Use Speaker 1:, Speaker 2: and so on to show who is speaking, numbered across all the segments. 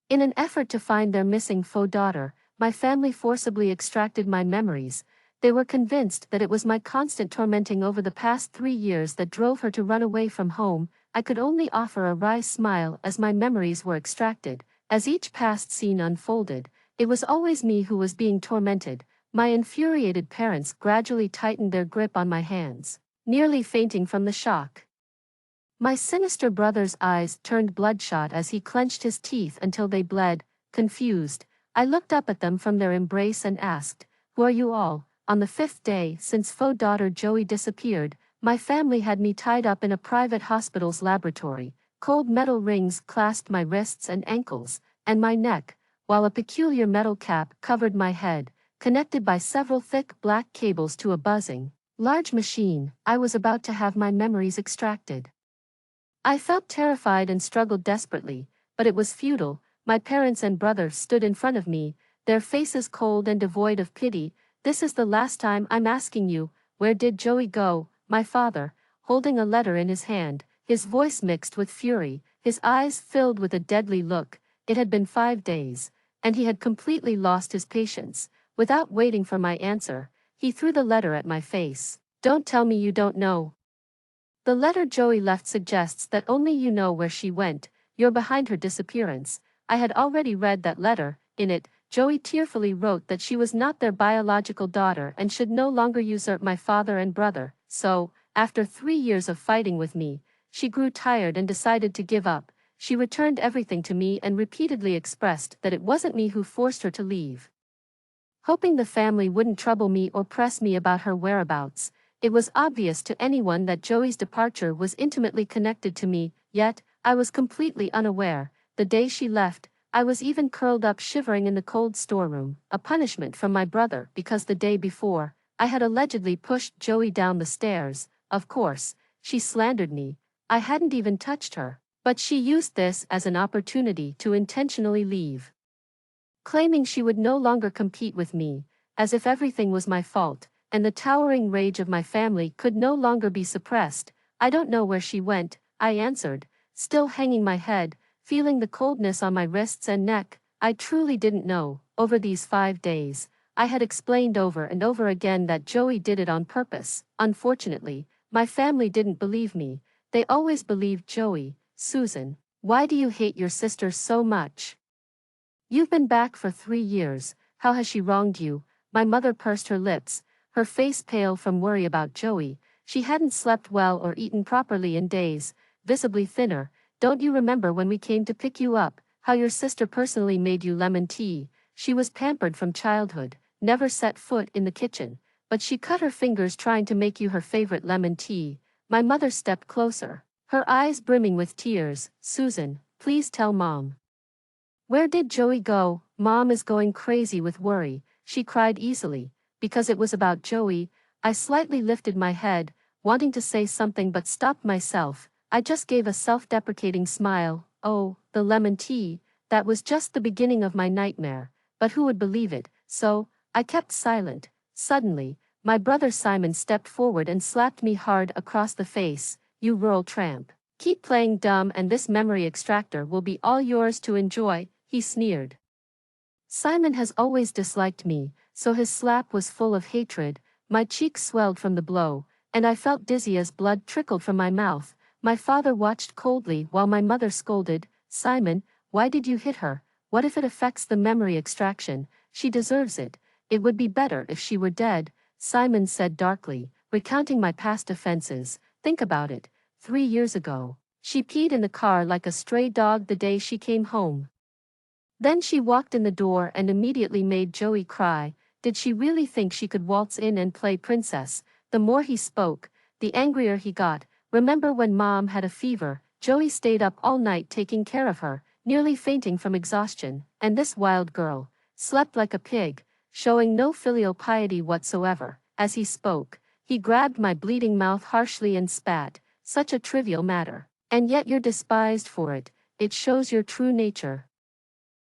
Speaker 1: In an effort to find their missing faux daughter, my family forcibly extracted my memories. They were convinced that it was my constant tormenting over the past 3 years that drove her to run away from home. I could only offer a wry smile as my memories were extracted. As each past scene unfolded, it was always me who was being tormented. My infuriated parents gradually tightened their grip on my hands, nearly fainting from the shock. My sinister brother's eyes turned bloodshot as he clenched his teeth until they bled. Confused, I looked up at them from their embrace and asked, "Who are you all?" On the 5th day since faux daughter Joey disappeared, my family had me tied up in a private hospital's laboratory. Cold metal rings clasped my wrists and ankles, and my neck, while a peculiar metal cap covered my head, connected by several thick black cables to a buzzing, large machine. I was about to have my memories extracted. I felt terrified and struggled desperately, but it was futile. My parents and brother stood in front of me, their faces cold and devoid of pity. "This is the last time I'm asking you, where did Joey go?" My father, holding a letter in his hand, his voice mixed with fury, his eyes filled with a deadly look. It had been 5 days, and he had completely lost his patience. Without waiting for my answer, he threw the letter at my face. "Don't tell me you don't know. The letter Joey left suggests that only you know where she went. You're behind her disappearance." I had already read that letter. In it, Joey tearfully wrote that she was not their biological daughter and should no longer usurp my father and brother. So, after 3 years of fighting with me, she grew tired and decided to give up. She returned everything to me and repeatedly expressed that it wasn't me who forced her to leave. Hoping the family wouldn't trouble me or press me about her whereabouts, it was obvious to anyone that Joey's departure was intimately connected to me, yet, I was completely unaware. The day she left, I was even curled up shivering in the cold storeroom, a punishment from my brother because the day before, I had allegedly pushed Joey down the stairs. Of course, she slandered me. I hadn't even touched her, but she used this as an opportunity to intentionally leave, claiming she would no longer compete with me, as if everything was my fault, and the towering rage of my family could no longer be suppressed. "I don't know where she went," I answered, still hanging my head, feeling the coldness on my wrists and neck. I truly didn't know. Over these 5 days, I had explained over and over again that Joey did it on purpose. Unfortunately, my family didn't believe me. They always believed Joey. "Susan, why do you hate your sister so much? You've been back for 3 years, how has she wronged you?" My mother pursed her lips, her face pale from worry about Joey. She hadn't slept well or eaten properly in days, visibly thinner. "Don't you remember when we came to pick you up, how your sister personally made you lemon tea? She was pampered from childhood, never set foot in the kitchen, but she cut her fingers trying to make you her favorite lemon tea." My mother stepped closer, her eyes brimming with tears. "Susan, please tell Mom. Where did Joey go?" "Mom is going crazy with worry," she cried easily. Because it was about Joey, I slightly lifted my head, wanting to say something but stopped myself. I just gave a self-deprecating smile. "Oh, the lemon tea, that was just the beginning of my nightmare." But who would believe it? So, I kept silent. Suddenly, my brother Simon stepped forward and slapped me hard across the face. "You rural tramp. Keep playing dumb and this memory extractor will be all yours to enjoy," he sneered. Simon has always disliked me, so his slap was full of hatred. My cheeks swelled from the blow, and I felt dizzy as blood trickled from my mouth. My father watched coldly while my mother scolded, "Simon, why did you hit her? What if it affects the memory extraction? She deserves it. It would be better if she were dead," Simon said darkly, recounting my past offenses. "Think about it. 3 years ago, she peed in the car like a stray dog the day she came home. Then she walked in the door and immediately made Joey cry. Did she really think she could waltz in and play princess?" The more he spoke, the angrier he got. "Remember when Mom had a fever? Joey stayed up all night taking care of her, nearly fainting from exhaustion, and this wild girl slept like a pig, showing no filial piety whatsoever." As he spoke, he grabbed my bleeding mouth harshly and spat. "Such a trivial matter, and yet you're despised for it. It shows your true nature.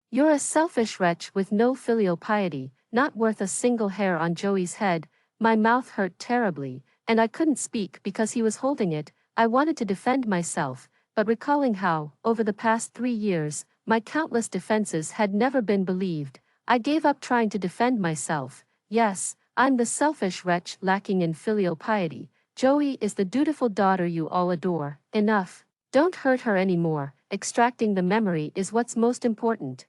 Speaker 1: You're a selfish wretch with no filial piety, not worth a single hair on Joey's head." My mouth hurt terribly, and I couldn't speak because he was holding it. I wanted to defend myself, but recalling how, over the past 3 years, my countless defenses had never been believed, I gave up trying to defend myself. Yes, I'm the selfish wretch lacking in filial piety. Joey is the dutiful daughter you all adore. Enough. Don't hurt her anymore. Extracting the memory is what's most important.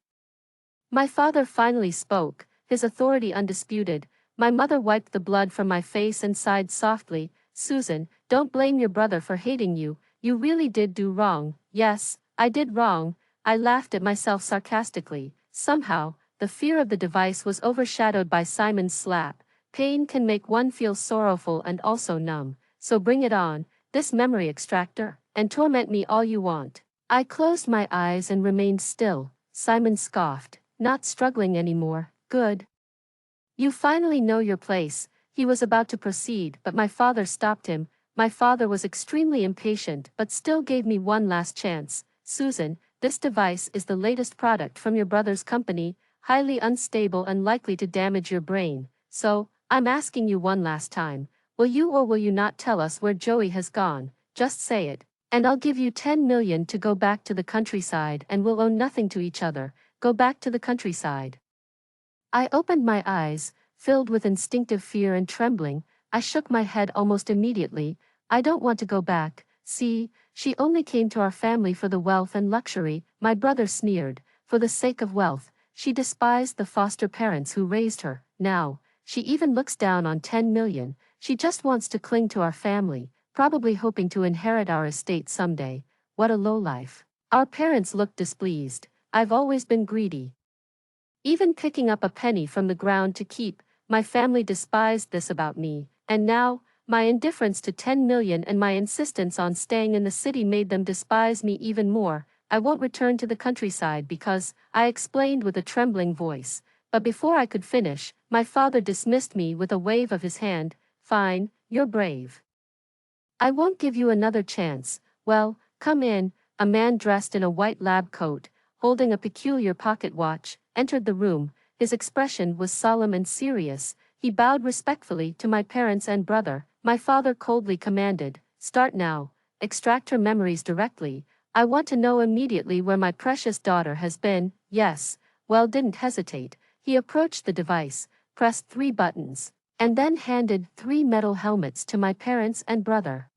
Speaker 1: My father finally spoke, his authority undisputed. My mother wiped the blood from my face and sighed softly. Susan, don't blame your brother for hating you. You really did do wrong. Yes, I did wrong. I laughed at myself sarcastically. Somehow, the fear of the device was overshadowed by Simon's slap. Pain can make one feel sorrowful and also numb. So bring it on, this memory extractor, and torment me all you want. I closed my eyes and remained still. Simon scoffed. Not struggling anymore. Good. You finally know your place. He was about to proceed, but my father stopped him. My father was extremely impatient but still gave me one last chance. Susan, this device is the latest product from your brother's company, highly unstable and likely to damage your brain. So, I'm asking you one last time. Will you or will you not tell us where Joey has gone? Just say it. And I'll give you 10 million to go back to the countryside and we'll owe nothing to each other. Go back to the countryside. I opened my eyes, filled with instinctive fear and trembling. I shook my head almost immediately. I don't want to go back. See, she only came to our family for the wealth and luxury, my brother sneered. For the sake of wealth, she despised the foster parents who raised her. Now, she even looks down on 10 million. She just wants to cling to our family, probably hoping to inherit our estate someday. What a lowlife. Our parents looked displeased. I've always been greedy. Even picking up a penny from the ground to keep, my family despised this about me, and now, my indifference to 10 million and my insistence on staying in the city made them despise me even more. I won't return to the countryside because, I explained with a trembling voice, but before I could finish, my father dismissed me with a wave of his hand. Fine, you're brave. I won't give you another chance. Well, come in. A man dressed in a white lab coat, holding a peculiar pocket watch, entered the room. His expression was solemn and serious. He bowed respectfully to my parents and brother. My father coldly commanded, "Start now. Extract her memories directly. I want to know immediately where my precious daughter has been." Yes, well, didn't hesitate. He approached the device, pressed 3 buttons, and then handed 3 metal helmets to my parents and brother.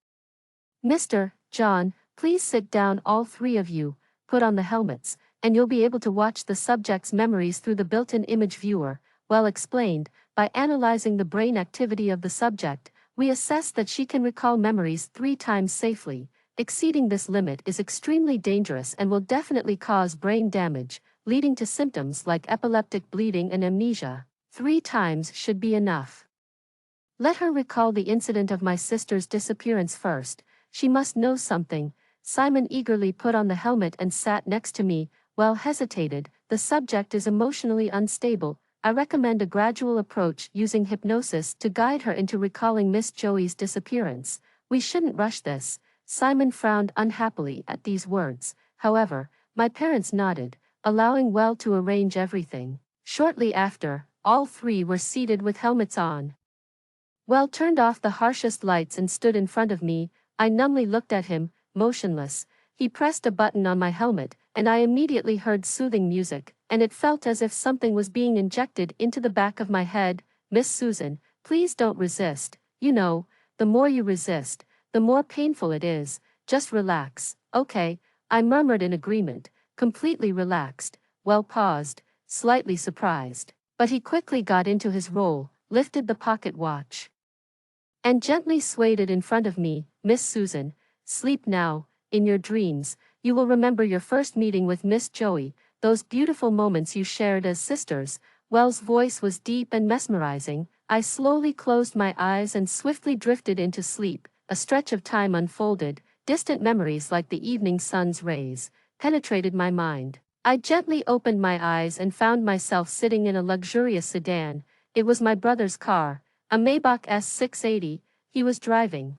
Speaker 1: "Mr. John, please sit down, all 3 of you. Put on the helmets, and you'll be able to watch the subject's memories through the built-in image viewer." Well explained. By analyzing the brain activity of the subject, we assess that she can recall memories 3 times safely. Exceeding this limit is extremely dangerous and will definitely cause brain damage, leading to symptoms like epileptic bleeding and amnesia. 3 times should be enough. Let her recall the incident of my sister's disappearance first. She must know something. Simon eagerly put on the helmet and sat next to me. Well, hesitated. The subject is emotionally unstable. I recommend a gradual approach using hypnosis to guide her into recalling Miss Joey's disappearance. We shouldn't rush this. Simon frowned unhappily at these words. However, my parents nodded, allowing Well to arrange everything. Shortly after, all 3 were seated with helmets on. Well turned off the harshest lights and stood in front of me. I numbly looked at him, motionless. He pressed a button on my helmet, and I immediately heard soothing music, and it felt as if something was being injected into the back of my head. "Miss Susan, please don't resist. You know, the more you resist, the more painful it is. Just relax." "Okay," I murmured in agreement, completely relaxed. Well paused, slightly surprised, but he quickly got into his role, lifted the pocket watch, and gently swayed it in front of me. "Miss Susan, sleep now. In your dreams, you will remember your first meeting with Miss Joey, those beautiful moments you shared as sisters." Well's voice was deep and mesmerizing. I slowly closed my eyes and swiftly drifted into sleep. A stretch of time unfolded. Distant memories like the evening sun's rays penetrated my mind. I gently opened my eyes and found myself sitting in a luxurious sedan. It was my brother's car, a Maybach S680. He was driving,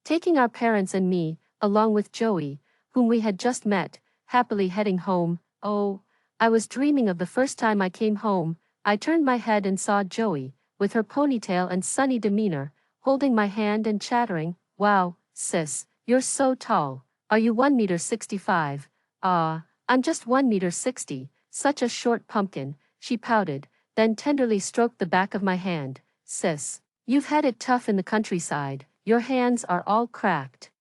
Speaker 1: taking our parents and me, along with Joey, whom we had just met, happily heading home. Oh, I was dreaming of the first time I came home. I turned my head and saw Joey, with her ponytail and sunny demeanor, holding my hand and chattering, "Wow, sis, you're so tall. Are you 1 meter 65? I'm just 1 meter 60, such a short pumpkin, she pouted, then tenderly stroked the back of my hand. Sis, you've had it tough in the countryside, your hands are all cracked.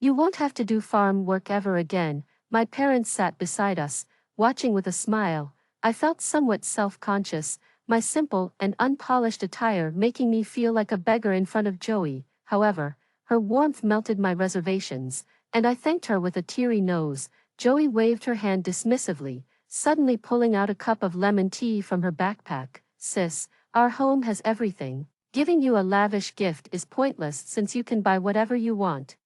Speaker 1: You won't have to do farm work ever again. My parents sat beside us, watching with a smile. I felt somewhat self-conscious, my simple and unpolished attire making me feel like a beggar in front of Joey. However, her warmth melted my reservations, and I thanked her with a teary nose. Joey waved her hand dismissively, suddenly pulling out a cup of lemon tea from her backpack. Sis, our home has everything. Giving you a lavish gift is pointless since you can buy whatever you want.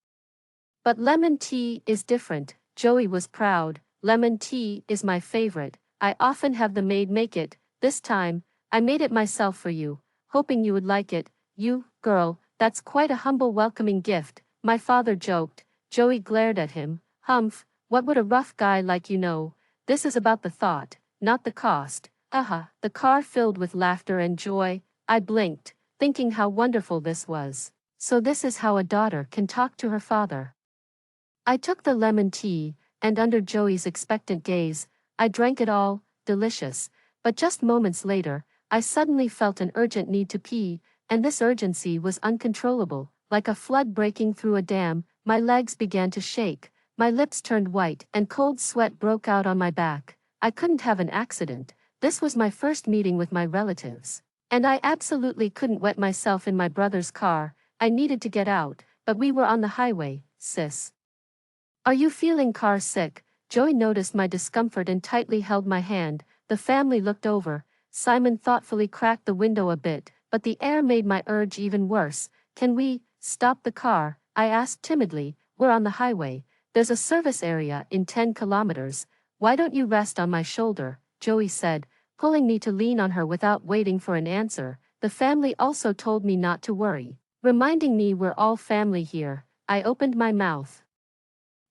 Speaker 1: But lemon tea is different. Joey was proud. Lemon tea is my favorite. I often have the maid make it. This time, I made it myself for you, hoping you would like it. You, girl, that's quite a humble welcoming gift, my father joked. Joey glared at him. Humph, what would a rough guy like you know? This is about the thought, not the cost. The car filled with laughter and joy. I blinked, thinking how wonderful this was. So this is how a daughter can talk to her father. I took the lemon tea, and under Joey's expectant gaze, I drank it all, delicious, but just moments later, I suddenly felt an urgent need to pee, and this urgency was uncontrollable, like a flood breaking through a dam. My legs began to shake, my lips turned white, and cold sweat broke out on my back. I couldn't have an accident. This was my first meeting with my relatives, and I absolutely couldn't wet myself in my brother's car. I needed to get out, but we were on the highway, sis. Are you feeling car sick? Joey noticed my discomfort and tightly held my hand. The family looked over. Simon thoughtfully cracked the window a bit, but the air made my urge even worse. Can we stop the car? I asked timidly. We're on the highway. There's a service area in 10 kilometers. Why don't you rest on my shoulder? Joey said, pulling me to lean on her without waiting for an answer. The family also told me not to worry, reminding me we're all family here. I opened my mouth,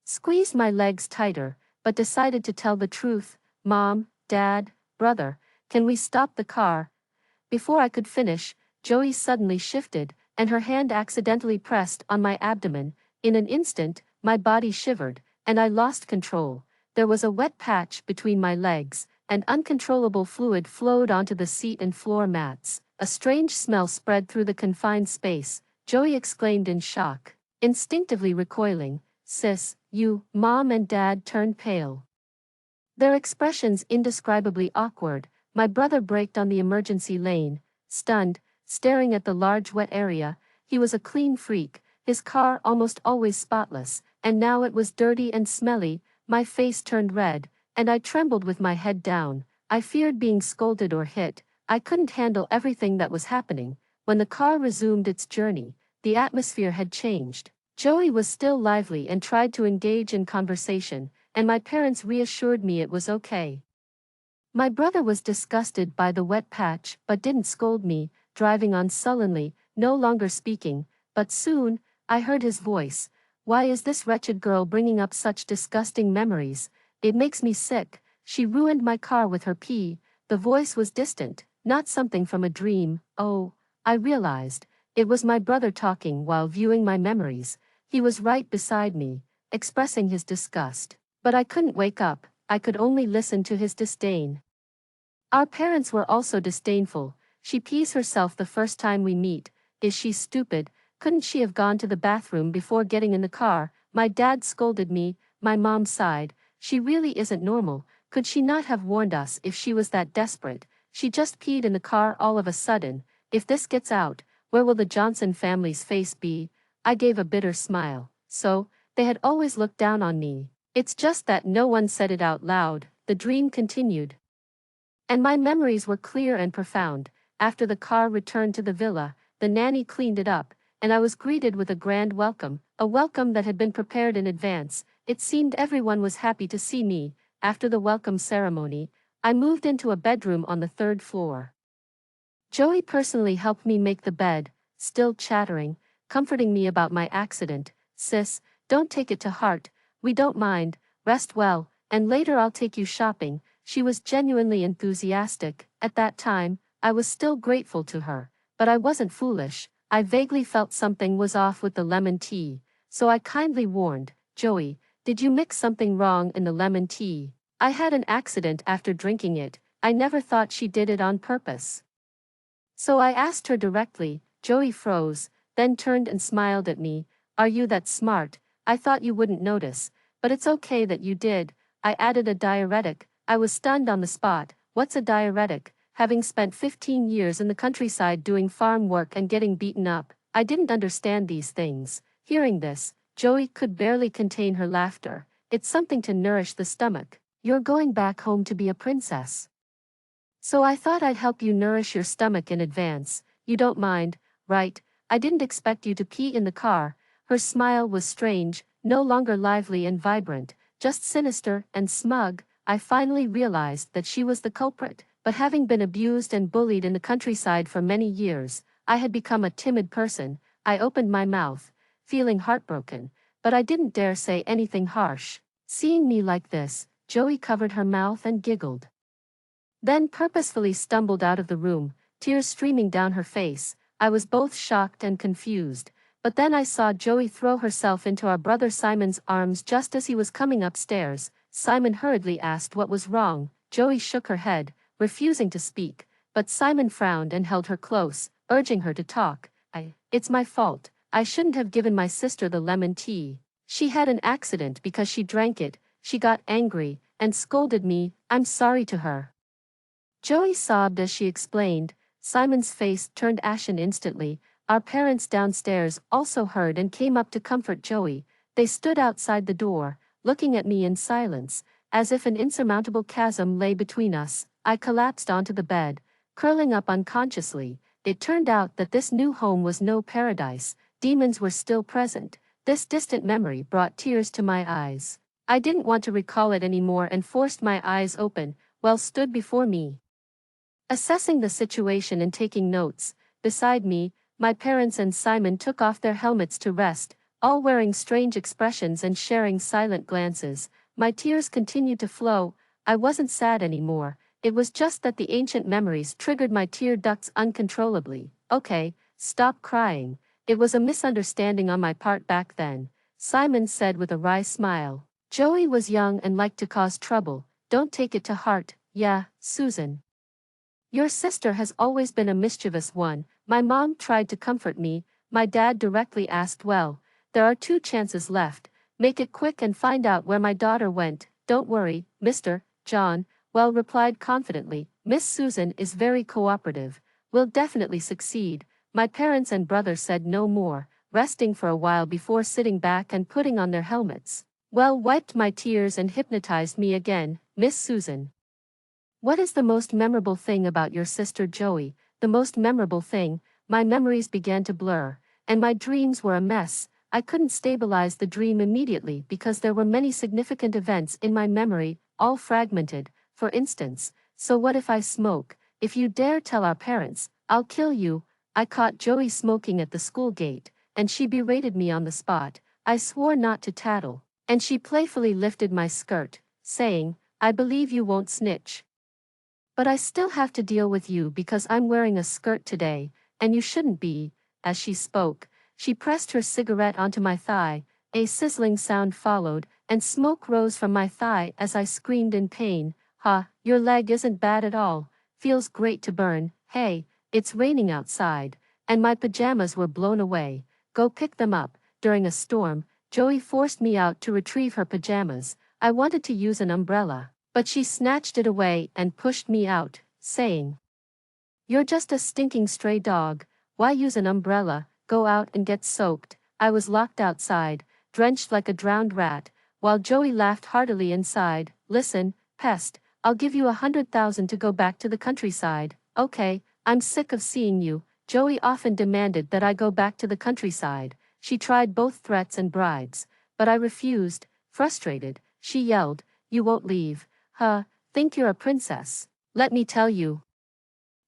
Speaker 1: squeezed my legs tighter, but decided to tell the truth. Mom, Dad, brother, can we stop the car? Before I could finish, Joey suddenly shifted, and her hand accidentally pressed on my abdomen. In an instant, my body shivered, and I lost control. There was a wet patch between my legs, and uncontrollable fluid flowed onto the seat and floor mats. A strange smell spread through the confined space. Joey exclaimed in shock, instinctively recoiling. Sis, you, Mom and Dad turned pale, their expressions indescribably awkward. My brother braked on the emergency lane, stunned, staring at the large wet area. He was a clean freak, his car almost always spotless, and now it was dirty and smelly. My face turned red, and I trembled with my head down. I feared being scolded or hit. I couldn't handle everything that was happening. When the car resumed its journey, the atmosphere had changed. Joey was still lively and tried to engage in conversation, and my parents reassured me it was okay. My brother was disgusted by the wet patch but didn't scold me, driving on sullenly, no longer speaking, but soon, I heard his voice. Why is this wretched girl bringing up such disgusting memories? It makes me sick. She ruined my car with her pee. The voice was distant, not something from a dream. Oh, I realized. It was my brother talking while viewing my memories. He was right beside me, expressing his disgust. But I couldn't wake up, I could only listen to his disdain. Our parents were also disdainful. She pees herself the first time we meet. Is she stupid? Couldn't she have gone to the bathroom before getting in the car? My dad scolded me. My mom sighed. She really isn't normal. Could she not have warned us if she was that desperate? She just peed in the car all of a sudden. If this gets out, where will the Johnson family's face be? I gave a bitter smile. So, they had always looked down on me. It's just that no one said it out loud. The dream continued, and my memories were clear and profound. After the car returned to the villa, the nanny cleaned it up, and I was greeted with a grand welcome, a welcome that had been prepared in advance. It seemed everyone was happy to see me. After the welcome ceremony, I moved into a bedroom on the 3rd floor. Joey personally helped me make the bed, still chattering, comforting me about my accident. Sis, don't take it to heart. We don't mind, rest well, and later I'll take you shopping. She was genuinely enthusiastic. At that time, I was still grateful to her, but I wasn't foolish. I vaguely felt something was off with the lemon tea, so I kindly warned, Joey, did you mix something wrong in the lemon tea? I had an accident after drinking it. I never thought she did it on purpose. So I asked her directly. Joey froze, then turned and smiled at me. Are you that smart? I thought you wouldn't notice, but it's okay that you did. I added a diuretic. I was stunned on the spot. What's a diuretic? Having spent 15 years in the countryside doing farm work and getting beaten up, I didn't understand these things. Hearing this, Joey could barely contain her laughter. It's something to nourish the stomach. You're going back home to be a princess. So I thought I'd help you nourish your stomach in advance. You don't mind, right? I didn't expect you to pee in the car. Her smile was strange, no longer lively and vibrant, just sinister and smug. I finally realized that she was the culprit, but having been abused and bullied in the countryside for many years, I had become a timid person. I opened my mouth, feeling heartbroken, but I didn't dare say anything harsh. Seeing me like this, Joey covered her mouth and giggled. Then purposefully stumbled out of the room, tears streaming down her face. I was both shocked and confused, but then I saw Joey throw herself into our brother Simon's arms just as he was coming upstairs. Simon hurriedly asked what was wrong. Joey shook her head, refusing to speak, but Simon frowned and held her close, urging her to talk. It's my fault. I shouldn't have given my sister the lemon tea. She had an accident because she drank it. She got angry and scolded me. I'm sorry to her. Joey sobbed as she explained. Simon's face turned ashen instantly. Our parents downstairs also heard and came up to comfort Joey. They stood outside the door, looking at me in silence, as if an insurmountable chasm lay between us. I collapsed onto the bed, curling up unconsciously. It turned out that this new home was no paradise. Demons were still present. This distant memory brought tears to my eyes. I didn't want to recall it anymore and forced my eyes open. Well, stood before me, assessing the situation and taking notes. Beside me, my parents and Simon took off their helmets to rest, all wearing strange expressions and sharing silent glances. My tears continued to flow. I wasn't sad anymore. It was just that the ancient memories triggered my tear ducts uncontrollably. Okay, stop crying. It was a misunderstanding on my part back then, Simon said with a wry smile. Joey was young and liked to cause trouble. Don't take it to heart. Yeah, Susan. Your sister has always been a mischievous one. My mom tried to comfort me. My dad directly asked, well, there are 2 chances left. Make it quick and find out where my daughter went. Don't worry, Mr. John, well replied confidently. Miss Susan is very cooperative. We'll definitely succeed. My parents and brother said no more, resting for a while before sitting back and putting on their helmets. Well, wiped my tears and hypnotized me again. Miss Susan, what is the most memorable thing about your sister Joey? The most memorable thing? My memories began to blur, and my dreams were a mess. I couldn't stabilize the dream immediately because there were many significant events in my memory, all fragmented. For instance, so what if I smoke? If you dare tell our parents, I'll kill you. I caught Joey smoking at the school gate, and she berated me on the spot. I swore not to tattle, and she playfully lifted my skirt, saying, I believe you won't snitch. But I still have to deal with you because I'm wearing a skirt today, and you shouldn't be. As she spoke, she pressed her cigarette onto my thigh. A sizzling sound followed, and smoke rose from my thigh as I screamed in pain. Ha, your leg isn't bad at all. Feels great to burn. Hey, it's raining outside, and my pajamas were blown away. Go pick them up. During a storm, Joey forced me out to retrieve her pajamas. I wanted to use an umbrella, but she snatched it away and pushed me out, saying, You're just a stinking stray dog. Why use an umbrella? Go out and get soaked. I was locked outside, drenched like a drowned rat, while Joey laughed heartily inside. Listen, pest, I'll give you 100,000 to go back to the countryside. Okay, I'm sick of seeing you. Joey often demanded that I go back to the countryside. She tried both threats and bribes, but I refused. Frustrated, she yelled, You won't leave. Huh, think you're a princess. Let me tell you,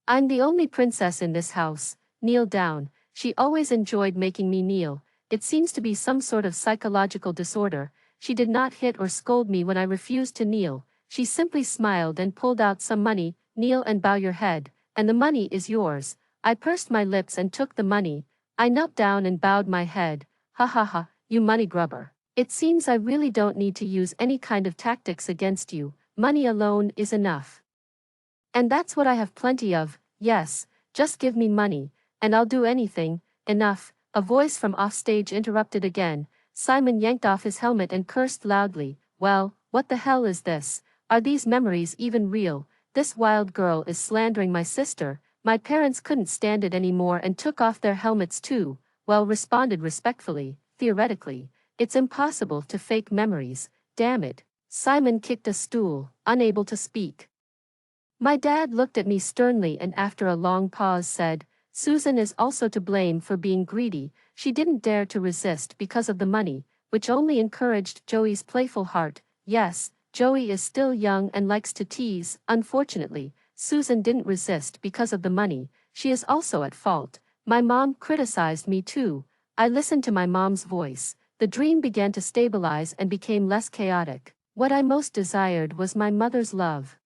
Speaker 1: I'm the only princess in this house. Kneel down. She always enjoyed making me kneel. It seems to be some sort of psychological disorder. She did not hit or scold me when I refused to kneel. She simply smiled and pulled out some money. Kneel and bow your head, and the money is yours. I pursed my lips and took the money. I knelt down and bowed my head. Ha ha ha, you money grubber. It seems I really don't need to use any kind of tactics against you, money alone is enough. And that's what I have plenty of, yes, just give me money, and I'll do anything. Enough, a voice from offstage interrupted again. Simon yanked off his helmet and cursed loudly. Well, what the hell is this? Are these memories even real? This wild girl is slandering my sister. My parents couldn't stand it anymore and took off their helmets too. Well, responded respectfully, theoretically. It's impossible to fake memories, damn it. Simon kicked a stool, unable to speak. My dad looked at me sternly and after a long pause said, Susan is also to blame for being greedy. She didn't dare to resist because of the money, which only encouraged Joey's playful heart. Yes, Joey is still young and likes to tease. Unfortunately, Susan didn't resist because of the money. She is also at fault. My mom criticized me too. I listened to my mom's voice. The dream began to stabilize and became less chaotic. What I most desired was my mother's love.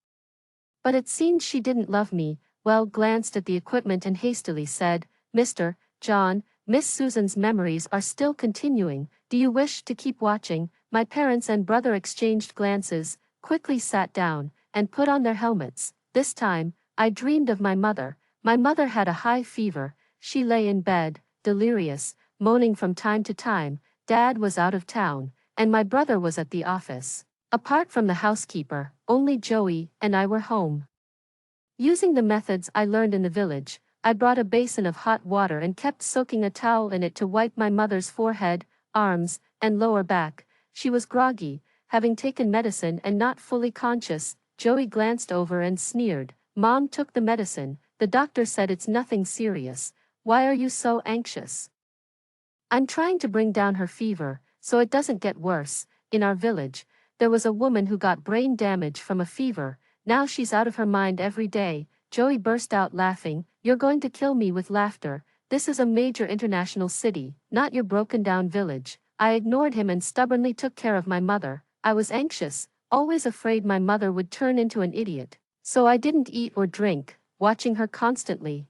Speaker 1: But it seemed she didn't love me. Well, glanced at the equipment and hastily said, Mr. John, Miss Susan's memories are still continuing. Do you wish to keep watching? My parents and brother exchanged glances, quickly sat down, and put on their helmets. This time, I dreamed of my mother. My mother had a high fever. She lay in bed, delirious, moaning from time to time. Dad was out of town, and my brother was at the office. Apart from the housekeeper, only Joey and I were home. Using the methods I learned in the village, I brought a basin of hot water and kept soaking a towel in it to wipe my mother's forehead, arms, and lower back. She was groggy, having taken medicine and not fully conscious. Joey glanced over and sneered. Mom took the medicine. The doctor said it's nothing serious. Why are you so anxious? I'm trying to bring down her fever, so it doesn't get worse. In our village, there was a woman who got brain damage from a fever. Now she's out of her mind every day. Joey burst out laughing. You're going to kill me with laughter. This is a major international city, not your broken down village. I ignored him and stubbornly took care of my mother. I was anxious, always afraid my mother would turn into an idiot. So I didn't eat or drink, watching her constantly.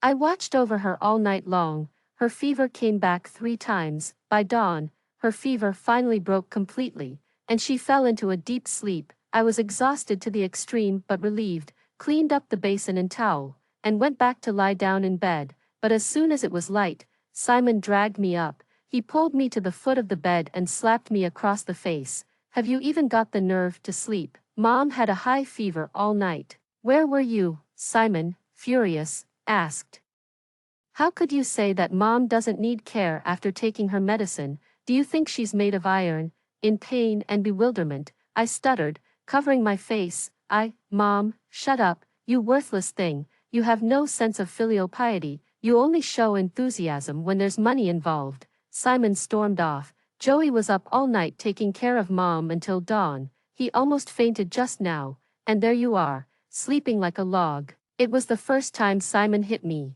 Speaker 1: I watched over her all night long. Her fever came back 3 times. By dawn, her fever finally broke completely, and she fell into a deep sleep. I was exhausted to the extreme but relieved, cleaned up the basin and towel, and went back to lie down in bed. But as soon as it was light, Simon dragged me up. He pulled me to the foot of the bed and slapped me across the face. Have you even got the nerve to sleep? Mom had a high fever all night. Where were you? Simon, furious, asked. How could you say that Mom doesn't need care after taking her medicine? Do you think she's made of iron? In pain and bewilderment, I stuttered, covering my face. Mom, shut up, you worthless thing. You have no sense of filial piety. You only show enthusiasm when there's money involved. Simon stormed off. Joey was up all night taking care of Mom until dawn. He almost fainted just now, and there you are, sleeping like a log. It was the first time Simon hit me.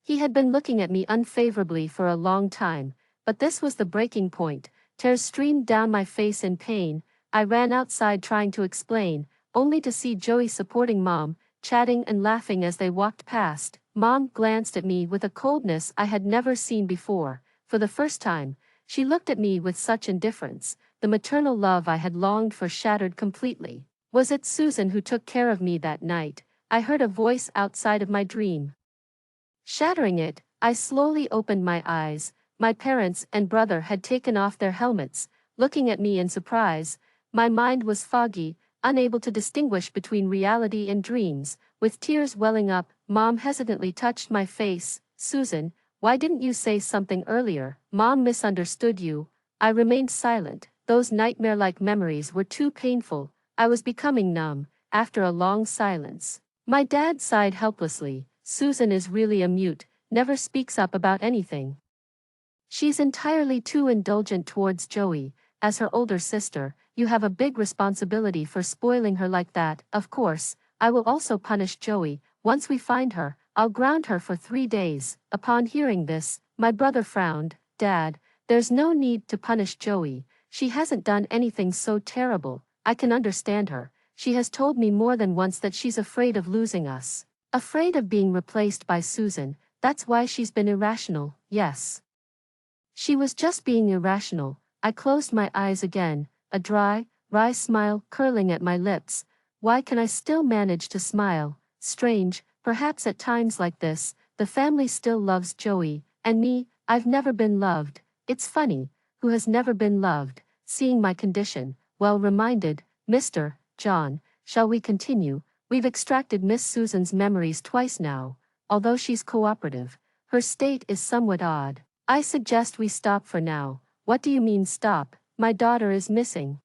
Speaker 1: He had been looking at me unfavorably for a long time, but this was the breaking point. Tears streamed down my face in pain. I ran outside trying to explain, only to see Joey supporting Mom, chatting and laughing as they walked past. Mom glanced at me with a coldness I had never seen before. For the first time, she looked at me with such indifference. The maternal love I had longed for shattered completely. Was it Susan who took care of me that night? I heard a voice outside of my dream. Shattering it, I slowly opened my eyes. My parents and brother had taken off their helmets, looking at me in surprise. My mind was foggy, unable to distinguish between reality and dreams. With tears welling up, Mom hesitantly touched my face. Susan, why didn't you say something earlier? Mom misunderstood you. I remained silent. Those nightmare-like memories were too painful. I was becoming numb. After a long silence, my dad sighed helplessly. Susan is really a mute, never speaks up about anything. She's entirely too indulgent towards Joey. As her older sister, you have a big responsibility for spoiling her like that. Of course, I will also punish Joey. Once we find her, I'll ground her for 3 days. Upon hearing this, my brother frowned. Dad, there's no need to punish Joey. She hasn't done anything so terrible. I can understand her. She has told me more than once that she's afraid of losing us. Afraid of being replaced by Susan. That's why she's been irrational. Yes. She was just being irrational. I closed my eyes again, a dry, wry smile curling at my lips. Why can I still manage to smile? Strange, perhaps at times like this, the family still loves Joey, and me, I've never been loved. It's funny, who has never been loved? Seeing my condition, well reminded, Mr. John, shall we continue? We've extracted Miss Susan's memories twice now. Although she's cooperative, her state is somewhat odd. I suggest we stop for now. What do you mean stop? My daughter is missing.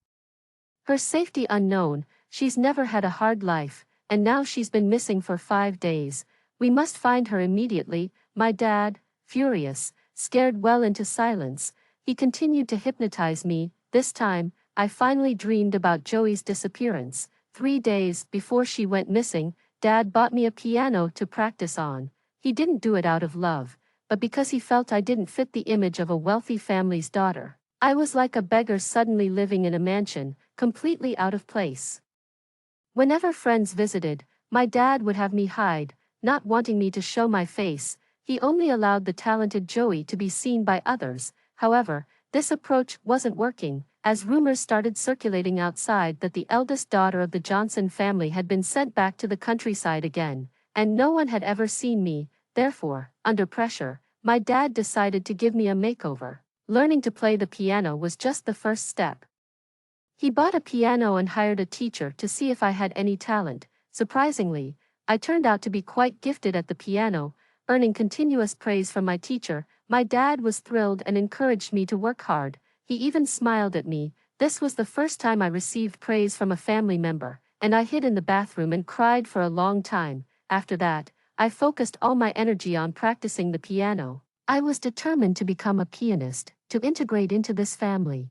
Speaker 1: Her safety unknown, she's never had a hard life, and now she's been missing for 5 days. We must find her immediately. My dad, furious, scared well into silence, he continued to hypnotize me. This time, I finally dreamed about Joey's disappearance. 3 days before she went missing, Dad bought me a piano to practice on. He didn't do it out of love, but because he felt I didn't fit the image of a wealthy family's daughter. I was like a beggar suddenly living in a mansion, completely out of place. Whenever friends visited, my dad would have me hide, not wanting me to show my face. He only allowed the talented Joey to be seen by others. However, this approach wasn't working, as rumors started circulating outside that the eldest daughter of the Johnson family had been sent back to the countryside again, and no one had ever seen me. Therefore, under pressure, my dad decided to give me a makeover. Learning to play the piano was just the first step. He bought a piano and hired a teacher to see if I had any talent. Surprisingly, I turned out to be quite gifted at the piano, earning continuous praise from my teacher. My dad was thrilled and encouraged me to work hard. He even smiled at me. This was the first time I received praise from a family member, and I hid in the bathroom and cried for a long time. After that, I focused all my energy on practicing the piano. I was determined to become a pianist, to integrate into this family,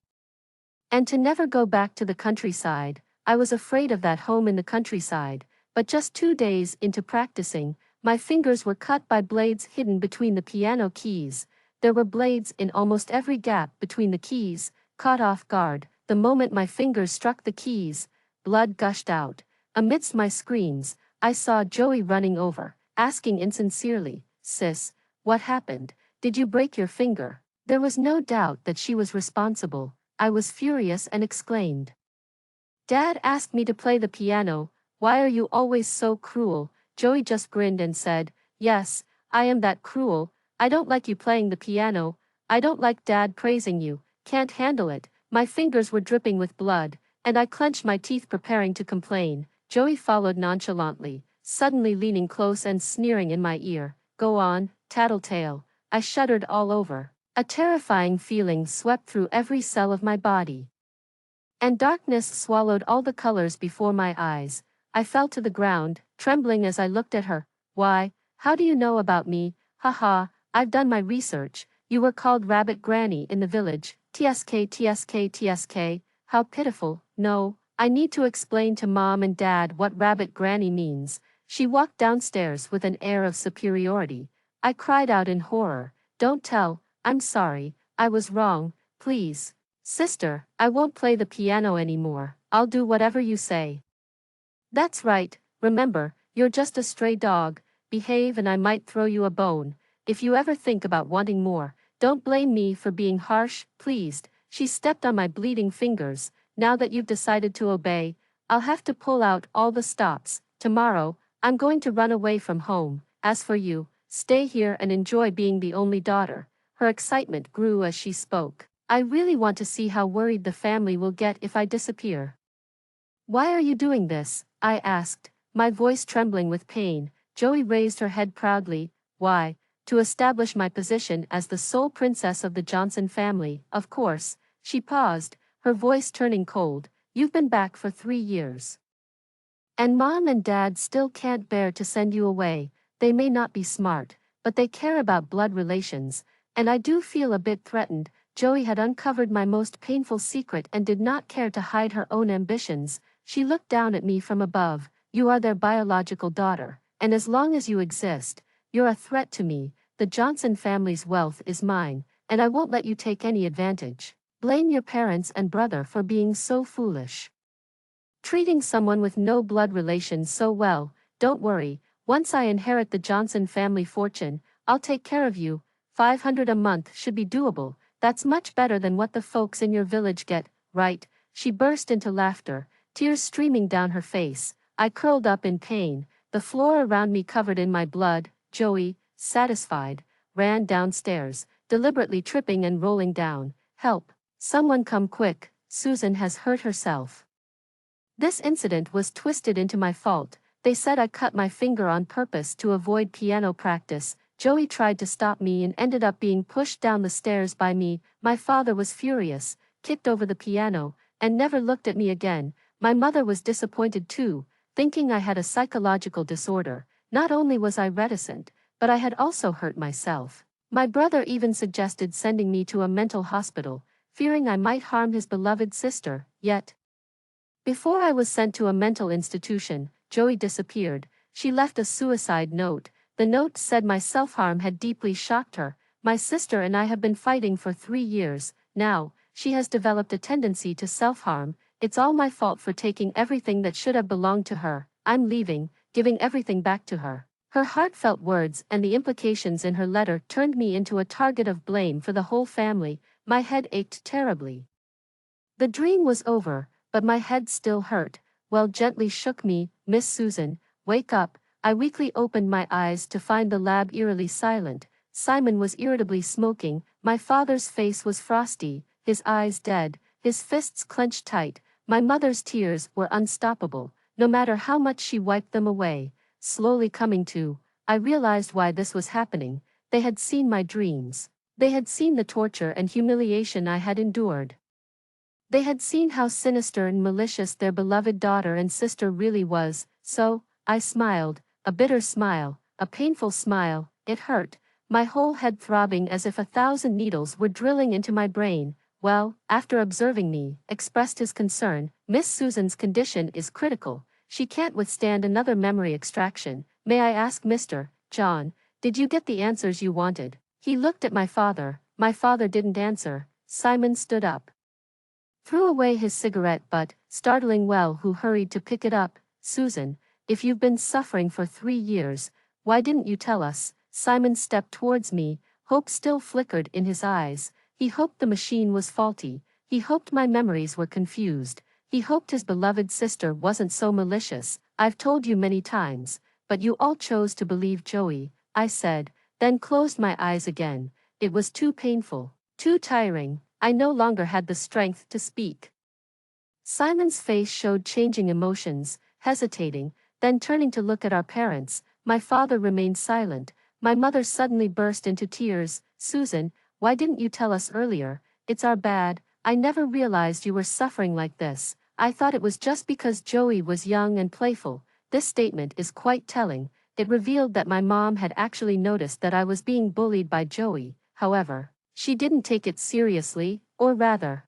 Speaker 1: and to never go back to the countryside. I was afraid of that home in the countryside, but just 2 days into practicing, my fingers were cut by blades hidden between the piano keys. There were blades in almost every gap between the keys. Caught off guard, the moment my fingers struck the keys, blood gushed out. Amidst my screams, I saw Joey running over, asking insincerely, "Sis, what happened? Did you break your finger?" There was no doubt that she was responsible. I was furious and exclaimed, "Dad asked me to play the piano. Why are you always so cruel?" Joey just grinned and said, "Yes, I am that cruel. I don't like you playing the piano. I don't like Dad praising you. Can't handle it." My fingers were dripping with blood, and I clenched my teeth preparing to complain. Joey followed nonchalantly, suddenly leaning close and sneering in my ear. "Go on, tattletale." I shuddered all over. A terrifying feeling swept through every cell of my body, and darkness swallowed all the colors before my eyes. I fell to the ground, trembling as I looked at her. "Why, how do you know about me?" "Haha, I've done my research. You were called Rabbit Granny in the village. TSK TSK TSK, how pitiful." "No, I need to explain to Mom and Dad what Rabbit Granny means." She walked downstairs with an air of superiority. I cried out in horror, "Don't tell, I'm sorry, I was wrong, please. Sister, I won't play the piano anymore. I'll do whatever you say." "That's right, remember, you're just a stray dog. Behave and I might throw you a bone. If you ever think about wanting more, don't blame me for being harsh, please." She stepped on my bleeding fingers. "Now that you've decided to obey, I'll have to pull out all the stops. Tomorrow, I'm going to run away from home. As for you, stay here and enjoy being the only daughter." Her excitement grew as she spoke. "I really want to see how worried the family will get if I disappear." "Why are you doing this?" I asked, my voice trembling with pain. Joey raised her head proudly. "Why, to establish my position as the sole princess of the Johnson family, of course." She paused, her voice turning cold. "You've been back for 3 years. And Mom and Dad still can't bear to send you away. They may not be smart, but they care about blood relations, and I do feel a bit threatened." Joey had uncovered my most painful secret and did not care to hide her own ambitions. She looked down at me from above. "You are their biological daughter, and as long as you exist, you're a threat to me. The Johnson family's wealth is mine, and I won't let you take any advantage. Blame your parents and brother for being so foolish, treating someone with no blood relations so well. Don't worry, once I inherit the Johnson family fortune, I'll take care of you. 500 a month should be doable." That's much better than what the folks in your village get, right? She burst into laughter, tears streaming down her face. I curled up in pain, the floor around me covered in my blood. Joey, satisfied, ran downstairs, deliberately tripping and rolling down. Help! Someone come quick, Susan has hurt herself. This incident was twisted into my fault. They said I cut my finger on purpose to avoid piano practice. Joey tried to stop me and ended up being pushed down the stairs by me. My father was furious, kicked over the piano, and never looked at me again. My mother was disappointed too, thinking I had a psychological disorder. Not only was I reticent, but I had also hurt myself. My brother even suggested sending me to a mental hospital, fearing I might harm his beloved sister. Yet, before I was sent to a mental institution, Joey disappeared. She left a suicide note. The note said my self-harm had deeply shocked her. My sister and I have been fighting for 3 years. Now, she has developed a tendency to self-harm. It's all my fault for taking everything that should have belonged to her. I'm leaving, giving everything back to her. Her heartfelt words and the implications in her letter turned me into a target of blame for the whole family. My head ached terribly. The dream was over, but my head still hurt. Well, gently shook me. Miss Susan, wake up. I weakly opened my eyes to find the lab eerily silent. Simon was irritably smoking. My father's face was frosty, his eyes dead, his fists clenched tight. My mother's tears were unstoppable, no matter how much she wiped them away. Slowly coming to, I realized why this was happening. They had seen my dreams. They had seen the torture and humiliation I had endured. They had seen how sinister and malicious their beloved daughter and sister really was. So, I smiled, a bitter smile, a painful smile. It hurt, my whole head throbbing as if 1,000 needles were drilling into my brain. Well, after observing me, expressed his concern. Miss Susan's condition is critical. She can't withstand another memory extraction. May I ask, Mr. John, did you get the answers you wanted? He looked at my father. My father didn't answer. Simon stood up, threw away his cigarette butt, startling Well, who hurried to pick it up. Susan, if you've been suffering for 3 years, why didn't you tell us? Simon stepped towards me, hope still flickered in his eyes. He hoped the machine was faulty. He hoped my memories were confused. He hoped his beloved sister wasn't so malicious. I've told you many times, but you all chose to believe Joey, I said, then closed my eyes again. It was too painful, too tiring. I no longer had the strength to speak. Simon's face showed changing emotions, hesitating, then turning to look at our parents. My father remained silent. My mother suddenly burst into tears. Susan, why didn't you tell us earlier? It's our bad. I never realized you were suffering like this. I thought it was just because Joey was young and playful. This statement is quite telling. It revealed that my mom had actually noticed that I was being bullied by Joey. However, she didn't take it seriously, or rather,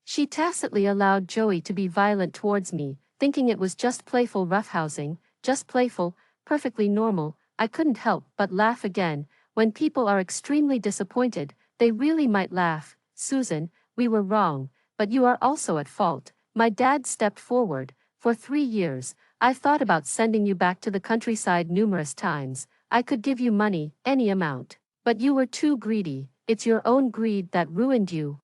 Speaker 1: she tacitly allowed Joey to be violent towards me, thinking it was just playful roughhousing, just playful, perfectly normal. I couldn't help but laugh again. When people are extremely disappointed, they really might laugh. Susan, we were wrong, but you are also at fault. My dad stepped forward. For 3 years, I've thought about sending you back to the countryside numerous times. I could give you money, any amount. But you were too greedy. It's your own greed that ruined you.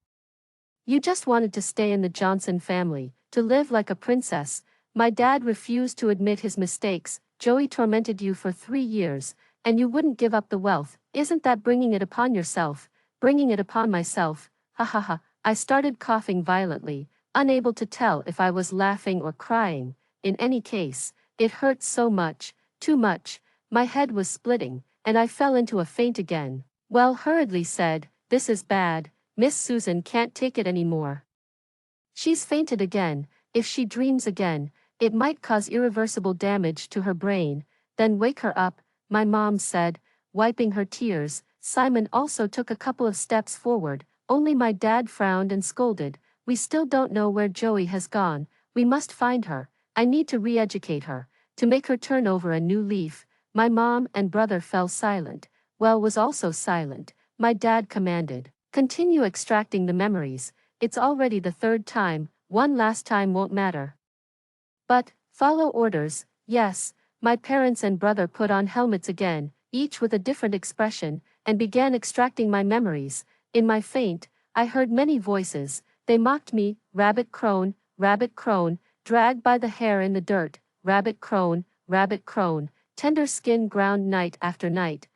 Speaker 1: You just wanted to stay in the Johnson family, to live like a princess. My dad refused to admit his mistakes. Joey tormented you for 3 years, and you wouldn't give up the wealth. Isn't that bringing it upon yourself? Bringing it upon myself? Ha ha ha. I started coughing violently, unable to tell if I was laughing or crying. In any case, it hurt so much, too much. My head was splitting, and I fell into a faint again. Well, hurriedly said, this is bad. Miss Susan can't take it anymore. She's fainted again. If she dreams again, it might cause irreversible damage to her brain. Then wake her up, my mom said, wiping her tears. Simon also took a couple of steps forward. Only my dad frowned and scolded. We still don't know where Joey has gone. We must find her. I need to re-educate her, to make her turn over a new leaf. My mom and brother fell silent. Well was also silent. My dad commanded, continue extracting the memories. It's already the 3rd time, one last time won't matter. But, follow orders. Yes, my parents and brother put on helmets again, each with a different expression, and began extracting my memories. In my faint, I heard many voices. They mocked me, rabbit crone, dragged by the hair in the dirt, rabbit crone, tender skin ground night after night.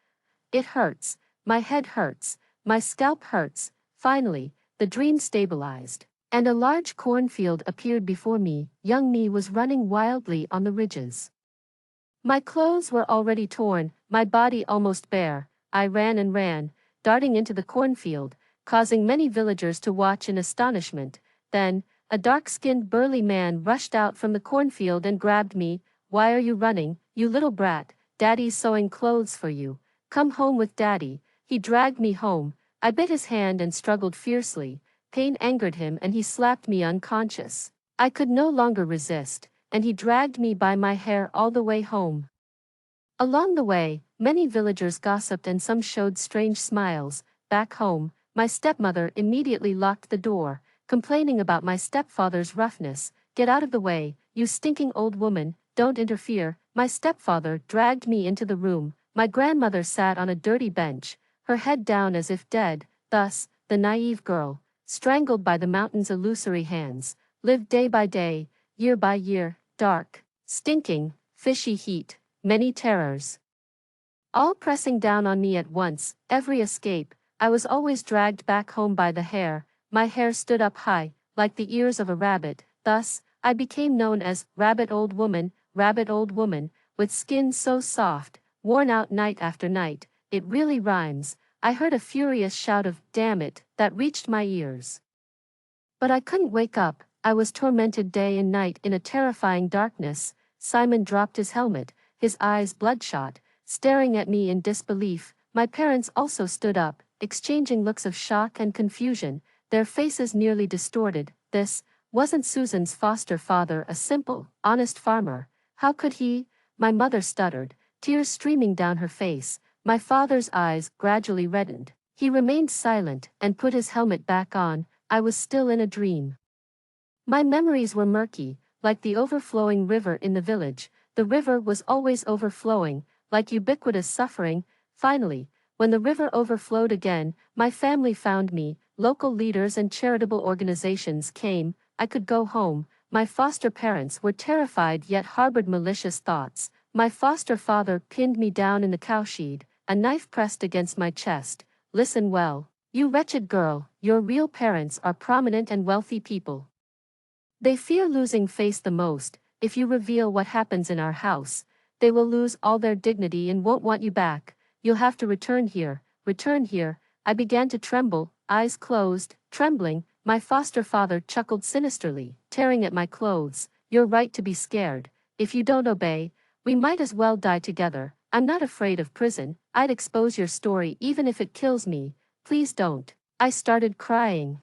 Speaker 1: It hurts, my head hurts, my scalp hurts. Finally, the dream stabilized, and a large cornfield appeared before me. Young me was running wildly on the ridges. My clothes were already torn, my body almost bare. I ran and ran, darting into the cornfield, causing many villagers to watch in astonishment. Then, a dark-skinned burly man rushed out from the cornfield and grabbed me. "Why are you running, you little brat? Daddy's sewing clothes for you. Come home with Daddy." He dragged me home. I bit his hand and struggled fiercely. Pain angered him and he slapped me unconscious. I could no longer resist, and he dragged me by my hair all the way home. Along the way, many villagers gossiped and some showed strange smiles. Back home, my stepmother immediately locked the door, complaining about my stepfather's roughness. "Get out of the way, you stinking old woman, don't interfere." My stepfather dragged me into the room. My grandmother sat on a dirty bench, her head down as if dead. Thus, the naive girl, strangled by the mountain's illusory hands, lived day by day, year by year, dark, stinking, fishy heat, many terrors, all pressing down on me at once. Every escape, I was always dragged back home by the hair. My hair stood up high, like the ears of a rabbit. Thus, I became known as rabbit old woman, with skin so soft, worn out night after night. It really rhymes. I heard a furious shout of "damn it" that reached my ears. But I couldn't wake up. I was tormented day and night in a terrifying darkness. Simon dropped his helmet, his eyes bloodshot, staring at me in disbelief. My parents also stood up, exchanging looks of shock and confusion, their faces nearly distorted. This wasn't Susan's foster father, a simple, honest farmer. How could he? My mother stuttered, tears streaming down her face. My father's eyes gradually reddened. He remained silent and put his helmet back on. I was still in a dream. My memories were murky, like the overflowing river in the village. The river was always overflowing, like ubiquitous suffering. Finally, when the river overflowed again, my family found me. Local leaders and charitable organizations came. I could go home. My foster parents were terrified yet harbored malicious thoughts. My foster father pinned me down in the cowshed, a knife pressed against my chest. "Listen well, you wretched girl, your real parents are prominent and wealthy people. They fear losing face the most. If you reveal what happens in our house, they will lose all their dignity and won't want you back. You'll have to return here, return here." I began to tremble, eyes closed, trembling. My foster father chuckled sinisterly, tearing at my clothes. "You're right to be scared. If you don't obey, we might as well die together. I'm not afraid of prison. I'd expose your story even if it kills me. Please don't." I started crying.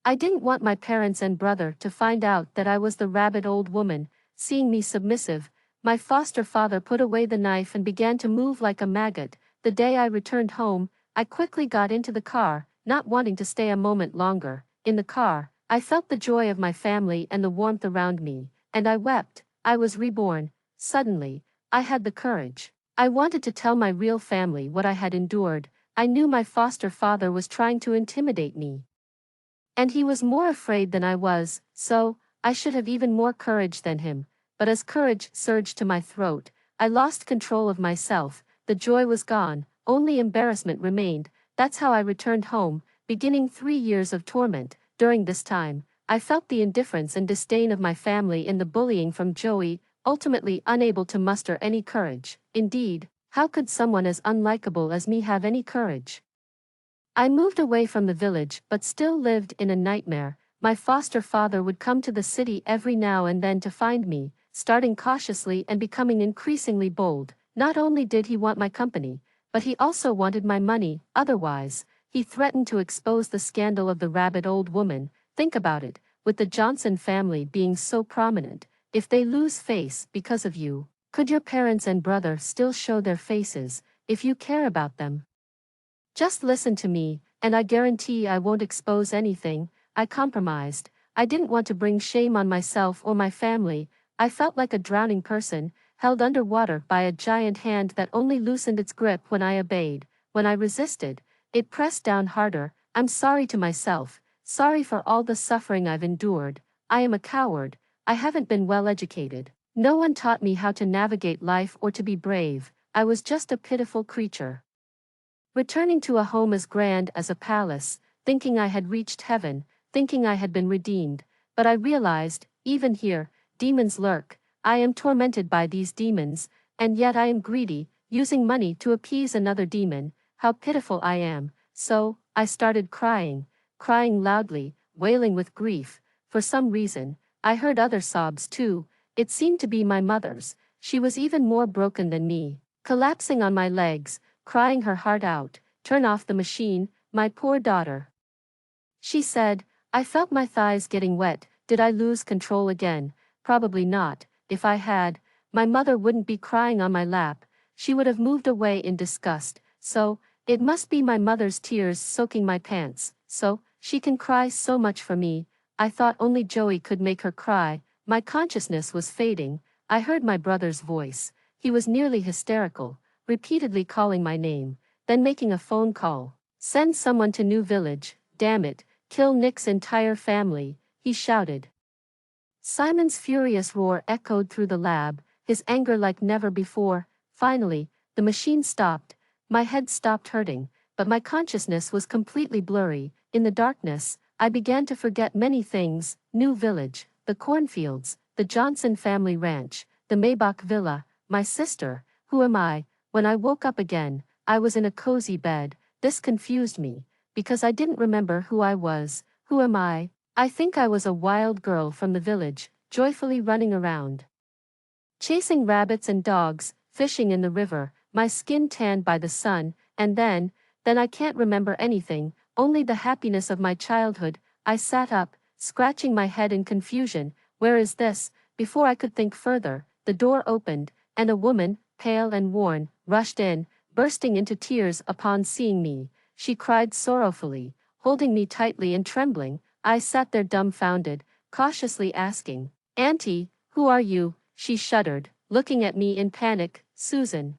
Speaker 1: I didn't want my parents and brother to find out that I was the rabid old woman. Seeing me submissive, my foster father put away the knife and began to move like a maggot. The day I returned home, I quickly got into the car, not wanting to stay a moment longer. In the car, I felt the joy of my family and the warmth around me, and I wept. I was reborn. Suddenly, I had the courage. I wanted to tell my real family what I had endured. I knew my foster father was trying to intimidate me, and he was more afraid than I was, so I should have even more courage than him. But as courage surged to my throat, I lost control of myself. The joy was gone, only embarrassment remained. That's how I returned home, beginning 3 years of torment. During this time, I felt the indifference and disdain of my family in the bullying from Joey, ultimately unable to muster any courage. Indeed, how could someone as unlikable as me have any courage? I moved away from the village but still lived in a nightmare. My foster father would come to the city every now and then to find me, starting cautiously and becoming increasingly bold. Not only did he want my company, but he also wanted my money. Otherwise, he threatened to expose the scandal of the rabid old woman. Think about it, with the Johnson family being so prominent, if they lose face because of you, could your parents and brother still show their faces, if you care about them? Just listen to me, and I guarantee I won't expose anything. I compromised. I didn't want to bring shame on myself or my family. I felt like a drowning person, held underwater by a giant hand that only loosened its grip when I obeyed. When I resisted, it pressed down harder. I'm sorry to myself, sorry for all the suffering I've endured. I am a coward, I haven't been well educated. No one taught me how to navigate life or to be brave, I was just a pitiful creature. Returning to a home as grand as a palace, thinking I had reached heaven, thinking I had been redeemed, but I realized, even here, demons lurk, I am tormented by these demons, and yet I am greedy, using money to appease another demon. How pitiful I am. So, I started crying, crying loudly, wailing with grief. For some reason, I heard other sobs too. It seemed to be my mother's. She was even more broken than me, collapsing on my legs, crying her heart out. Turn off the machine, my poor daughter. She said. I felt my thighs getting wet. Did I lose control again? Probably not. If I had, my mother wouldn't be crying on my lap. She would have moved away in disgust. So, it must be my mother's tears soaking my pants. So, she can cry so much for me. I thought only Joey could make her cry. My consciousness was fading. I heard my brother's voice. He was nearly hysterical, repeatedly calling my name, then making a phone call. Send someone to New Village, damn it, kill Nick's entire family, he shouted. Simon's furious roar echoed through the lab, his anger like never before. Finally, the machine stopped. My head stopped hurting, but my consciousness was completely blurry. In the darkness, I began to forget many things: New Village, the cornfields, the Johnson family ranch, the Maybach villa, my sister. Who am I? When I woke up again, I was in a cozy bed. This confused me, because I didn't remember who I was. Who am I? I think I was a wild girl from the village, joyfully running around, chasing rabbits and dogs, fishing in the river, my skin tanned by the sun, and then I can't remember anything, only the happiness of my childhood. I sat up, scratching my head in confusion. Where is this? Before I could think further, the door opened, and a woman, pale and worn, rushed in, bursting into tears upon seeing me. She cried sorrowfully, holding me tightly and trembling. I sat there dumbfounded, cautiously asking, "Auntie, who are you?" She shuddered, looking at me in panic. "Susan.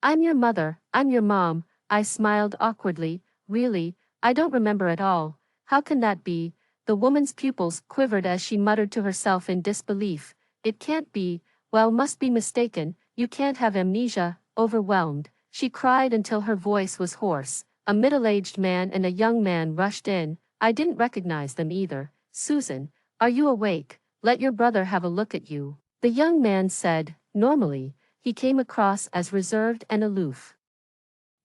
Speaker 1: I'm your mother, I'm your mom." I smiled awkwardly. "Really? I don't remember at all. How can that be?" The woman's pupils quivered as she muttered to herself in disbelief. "It can't be. Well, must be mistaken. You can't have amnesia." Overwhelmed, she cried until her voice was hoarse. A middle-aged man and a young man rushed in. I didn't recognize them either. "Susan, are you awake? Let your brother have a look at you," the young man said. Normally, he came across as reserved and aloof,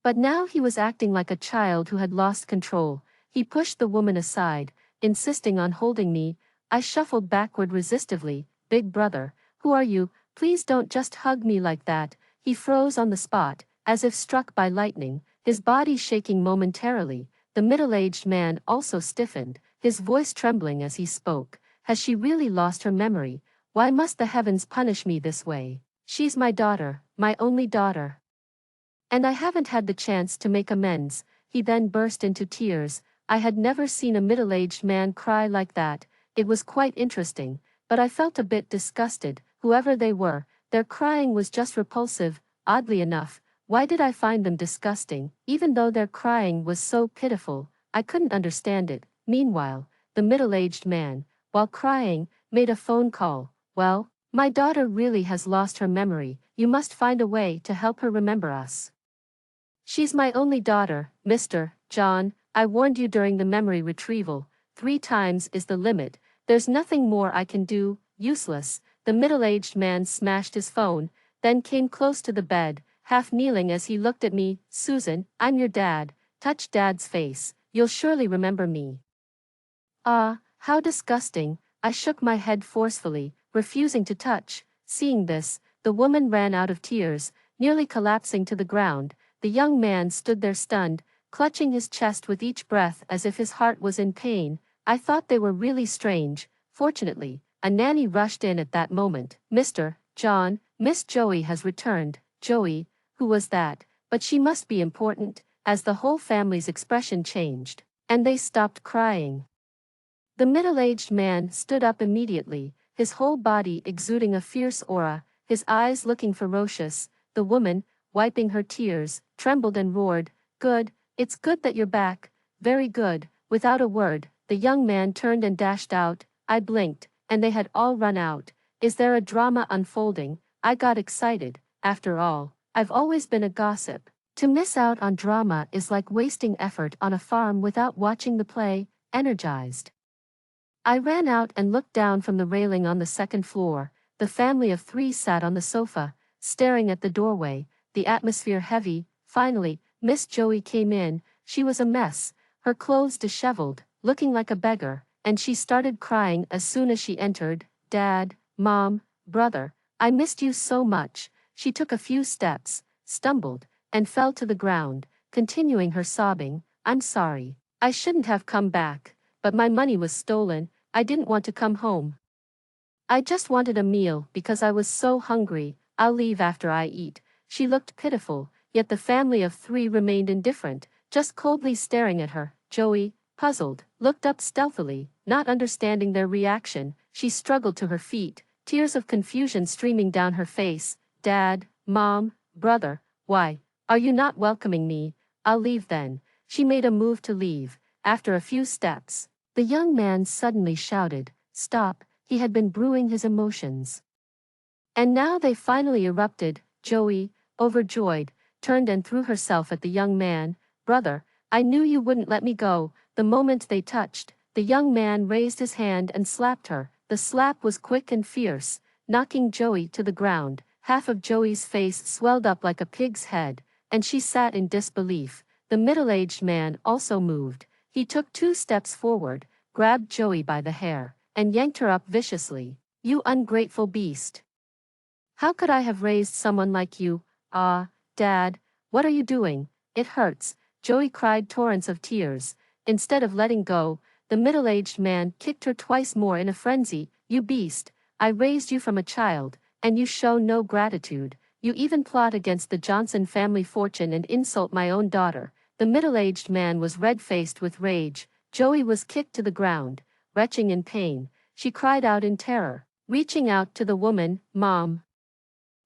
Speaker 1: but now he was acting like a child who had lost control. He pushed the woman aside, insisting on holding me. I shuffled backward resistively. "Big brother, who are you? Please don't just hug me like that." He froze on the spot, as if struck by lightning, his body shaking momentarily. The middle-aged man also stiffened, his voice trembling as he spoke. "Has she really lost her memory? Why must the heavens punish me this way? She's my daughter, my only daughter. And I haven't had the chance to make amends." He then burst into tears. I had never seen a middle-aged man cry like that. It was quite interesting, but I felt a bit disgusted. Whoever they were, their crying was just repulsive. Oddly enough, why did I find them disgusting? Even though their crying was so pitiful, I couldn't understand it. Meanwhile, the middle-aged man, while crying, made a phone call. "Well, my daughter really has lost her memory. You must find a way to help her remember us. She's my only daughter, Mr. John. I warned you during the memory retrieval. 3 times is the limit. There's nothing more I can do." Useless. The middle-aged man smashed his phone, then came close to the bed, half kneeling as he looked at me. "Susan, I'm your dad. Touch Dad's face. You'll surely remember me." Ah, how disgusting. I shook my head forcefully, refusing to touch. Seeing this, the woman ran out of tears, nearly collapsing to the ground. The young man stood there stunned, clutching his chest with each breath as if his heart was in pain. I thought they were really strange. Fortunately, a nanny rushed in at that moment. "Mr. John, Miss Joey has returned." Joey, who was that? But she must be important, as the whole family's expression changed, and they stopped crying. The middle-aged man stood up immediately, his whole body exuding a fierce aura, his eyes looking ferocious. The woman, wiping her tears, trembled and roared, "Good, it's good that you're back. Very good." Without a word, the young man turned and dashed out. I blinked, and they had all run out. Is there a drama unfolding? I got excited. After all, I've always been a gossip. To miss out on drama is like wasting effort on a farm without watching the play. Energized, I ran out and looked down from the railing on the second floor. The family of three sat on the sofa, staring at the doorway, the atmosphere heavy. Finally, Miss Joey came in. She was a mess, her clothes disheveled, looking like a beggar, and she started crying as soon as she entered. "Dad, Mom, brother, I missed you so much." She took a few steps, stumbled, and fell to the ground, continuing her sobbing. "I'm sorry. I shouldn't have come back, but my money was stolen. I didn't want to come home. I just wanted a meal because I was so hungry. I'll leave after I eat." She looked pitiful, yet the family of three remained indifferent, just coldly staring at her. Joey, puzzled, looked up stealthily, not understanding their reaction. She struggled to her feet, tears of confusion streaming down her face. "Dad, Mom, brother, why are you not welcoming me? I'll leave then." She made a move to leave. After a few steps, the young man suddenly shouted, "Stop!" He had been brewing his emotions, and now they finally erupted. Joey, overjoyed, turned and threw herself at the young man. "Brother, I knew you wouldn't let me go." The moment they touched, the young man raised his hand and slapped her. The slap was quick and fierce, knocking Joey to the ground. Half of Joey's face swelled up like a pig's head, and she sat in disbelief. The middle-aged man also moved. He took 2 steps forward, grabbed Joey by the hair, and yanked her up viciously. "You ungrateful beast. How could I have raised someone like you?" "Ah, Dad, what are you doing? It hurts." Joey cried torrents of tears. Instead of letting go, the middle-aged man kicked her twice more in a frenzy. "You beast, I raised you from a child, and you show no gratitude. You even plot against the Johnson family fortune and insult my own daughter." The middle-aged man was red-faced with rage. Joey was kicked to the ground, retching in pain. She cried out in terror, reaching out to the woman. "Mom,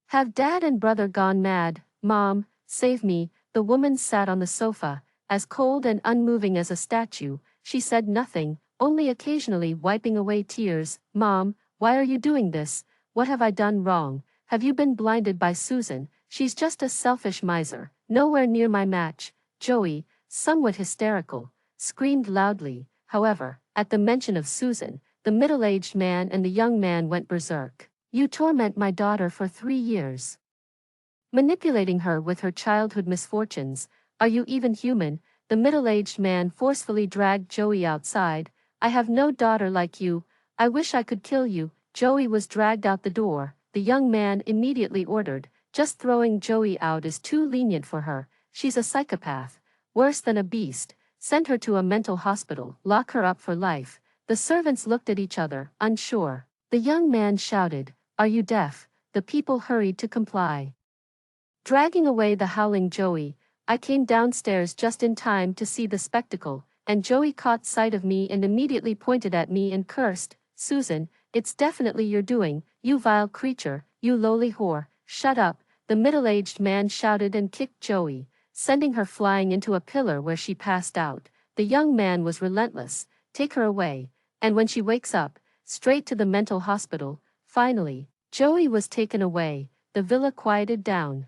Speaker 1: have Dad and brother gone mad? Mom, save me." The woman sat on the sofa, as cold and unmoving as a statue. She said nothing, only occasionally wiping away tears. "Mom, why are you doing this? What have I done wrong? Have you been blinded by Susan? She's just a selfish miser, nowhere near my match." Joey, somewhat hysterical, screamed loudly. However, at the mention of Susan, the middle-aged man and the young man went berserk. "You torment my daughter for 3 years, manipulating her with her childhood misfortunes. Are you even human?" The middle-aged man forcefully dragged Joey outside. "I have no daughter like you. I wish I could kill you." Joey was dragged out the door. The young man immediately ordered, "Just throwing Joey out is too lenient for her. She's a psychopath, worse than a beast. Send her to a mental hospital, lock her up for life." The servants looked at each other, unsure. The young man shouted, "Are you deaf?" The people hurried to comply, dragging away the howling Joey. I came downstairs just in time to see the spectacle, and Joey caught sight of me and immediately pointed at me and cursed. "Susan, it's definitely your doing, you vile creature, you lowly whore." "Shut up!" the middle-aged man shouted and kicked Joey, sending her flying into a pillar where she passed out. The young man was relentless. "Take her away, and when she wakes up, straight to the mental hospital." Finally, Joey was taken away. The villa quieted down.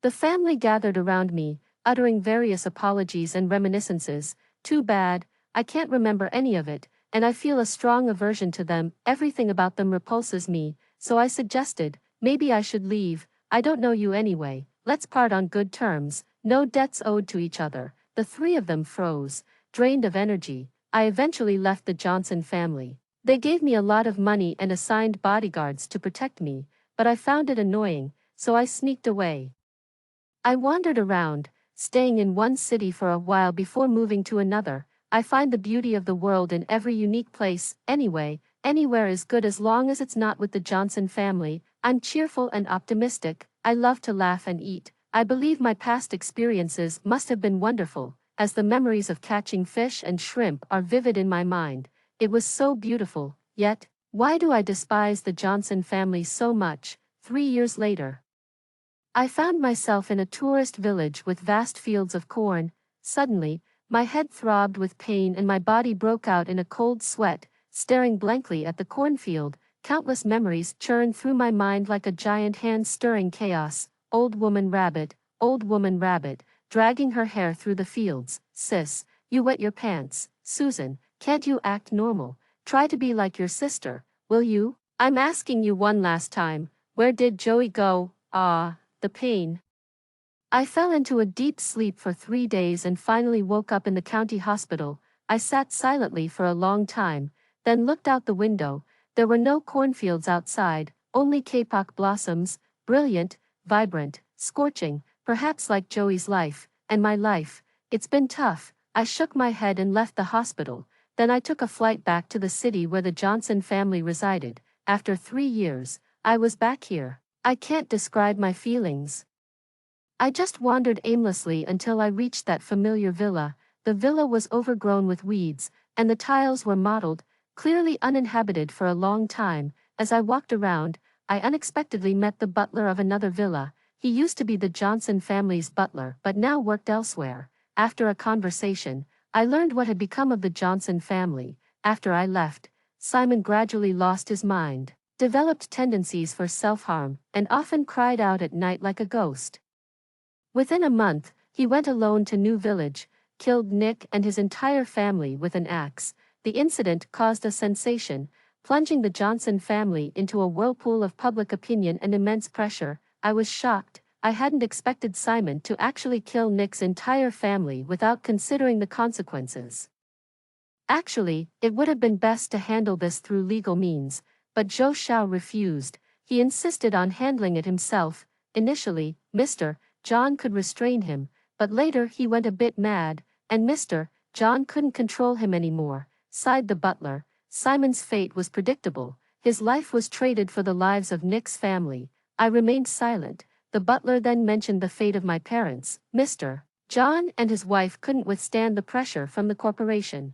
Speaker 1: The family gathered around me, uttering various apologies and reminiscences. "Too bad, I can't remember any of it, and I feel a strong aversion to them. Everything about them repulses me." So I suggested, "Maybe I should leave. I don't know you anyway. Let's part on good terms, no debts owed to each other." The 3 of them froze, drained of energy. I eventually left the Johnson family. They gave me a lot of money and assigned bodyguards to protect me, but I found it annoying, so I sneaked away. I wandered around, staying in one city for a while before moving to another. I find the beauty of the world in every unique place. Anyway, anywhere is good as long as it's not with the Johnson family. I'm cheerful and optimistic. I love to laugh and eat. I believe my past experiences must have been wonderful, as the memories of catching fish and shrimp are vivid in my mind. It was so beautiful, yet, why do I despise the Johnson family so much? 3 years later, I found myself in a tourist village with vast fields of corn. Suddenly, My head throbbed with pain and my body broke out in a cold sweat, staring blankly at the cornfield. Countless memories churned through my mind like a giant hand stirring chaos. Old woman rabbit, dragging her hair through the fields. Sis, you wet your pants. Susan, can't you act normal? Try to be like your sister, will you? I'm asking you one last time, where did Joey go? Ah, the pain. I fell into a deep sleep for 3 days and finally woke up in the county hospital. I sat silently for a long time, then looked out the window. There were no cornfields outside, only kapok blossoms, brilliant, vibrant, scorching, perhaps like Joey's life, and my life. It's been tough. I shook my head and left the hospital. Then I took a flight back to the city where the Johnson family resided. After 3 years, I was back here. I can't describe my feelings. I just wandered aimlessly until I reached that familiar villa. The villa was overgrown with weeds, and the tiles were mottled, clearly uninhabited for a long time. As I walked around, I unexpectedly met the butler of another villa. He used to be the Johnson family's butler but now worked elsewhere. After a conversation, I learned what had become of the Johnson family. After I left, Simon gradually lost his mind, developed tendencies for self-harm, and often cried out at night like a ghost. Within a month, he went alone to New Village, killed Nick and his entire family with an axe. The incident caused a sensation, plunging the Johnson family into a whirlpool of public opinion and immense pressure. I was shocked. I hadn't expected Simon to actually kill Nick's entire family without considering the consequences. Actually, it would have been best to handle this through legal means, but Zhou Xiao refused. He insisted on handling it himself. Initially, Mr. John could restrain him, but later he went a bit mad, and Mr. John couldn't control him anymore, sighed the butler. Simon's fate was predictable. His life was traded for the lives of Nick's family. I remained silent. The butler then mentioned the fate of my parents. Mr. John and his wife couldn't withstand the pressure from the corporation.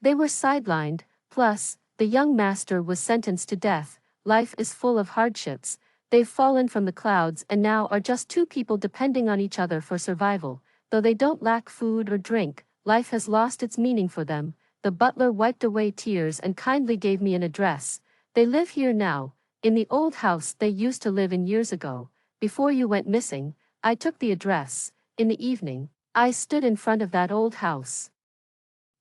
Speaker 1: They were sidelined, plus, the young master was sentenced to death. Life is full of hardships. They've fallen from the clouds and now are just two people depending on each other for survival. Though they don't lack food or drink, life has lost its meaning for them. The butler wiped away tears and kindly gave me an address. They live here now, in the old house they used to live in years ago. Before you went missing, I took the address. In the evening, I stood in front of that old house.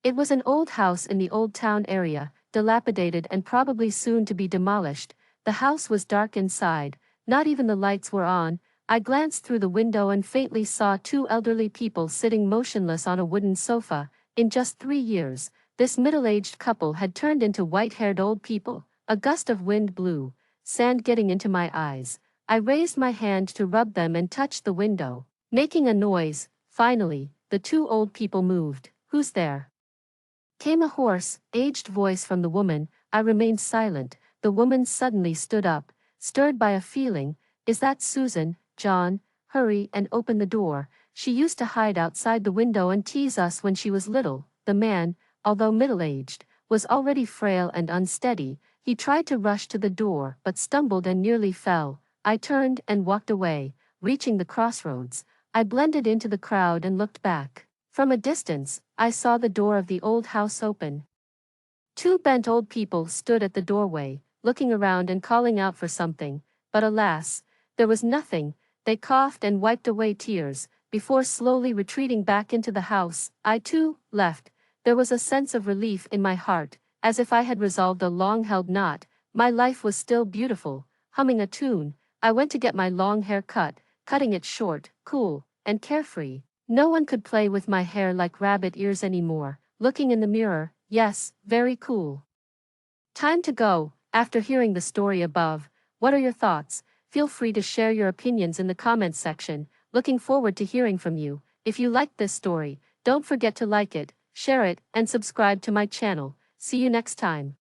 Speaker 1: It was an old house in the old town area, dilapidated and probably soon to be demolished. The house was dark inside, not even the lights were on. I glanced through the window and faintly saw two elderly people sitting motionless on a wooden sofa. In just 3 years, this middle-aged couple had turned into white-haired old people. A gust of wind blew, sand getting into my eyes. I raised my hand to rub them and touched the window, making a noise. Finally, the two old people moved. Who's there? Came a hoarse, aged voice from the woman. I remained silent. The woman suddenly stood up, stirred by a feeling. Is that Susan? John, hurry and open the door. She used to hide outside the window and tease us when she was little. The man, although middle-aged, was already frail and unsteady. He tried to rush to the door but stumbled and nearly fell. I turned and walked away. Reaching the crossroads, I blended into the crowd and looked back. From a distance, I saw the door of the old house open. Two bent old people stood at the doorway, looking around and calling out for something, but alas, there was nothing. They coughed and wiped away tears, before slowly retreating back into the house. I too left. There was a sense of relief in my heart, as if I had resolved a long-held knot. My life was still beautiful. Humming a tune, I went to get my long hair cut, cutting it short, cool, and carefree. No one could play with my hair like rabbit ears anymore. Looking in the mirror, yes, very cool. Time to go. After hearing the story above, what are your thoughts? Feel free to share your opinions in the comments section. Looking forward to hearing from you. If you liked this story, don't forget to like it, share it, and subscribe to my channel. See you next time.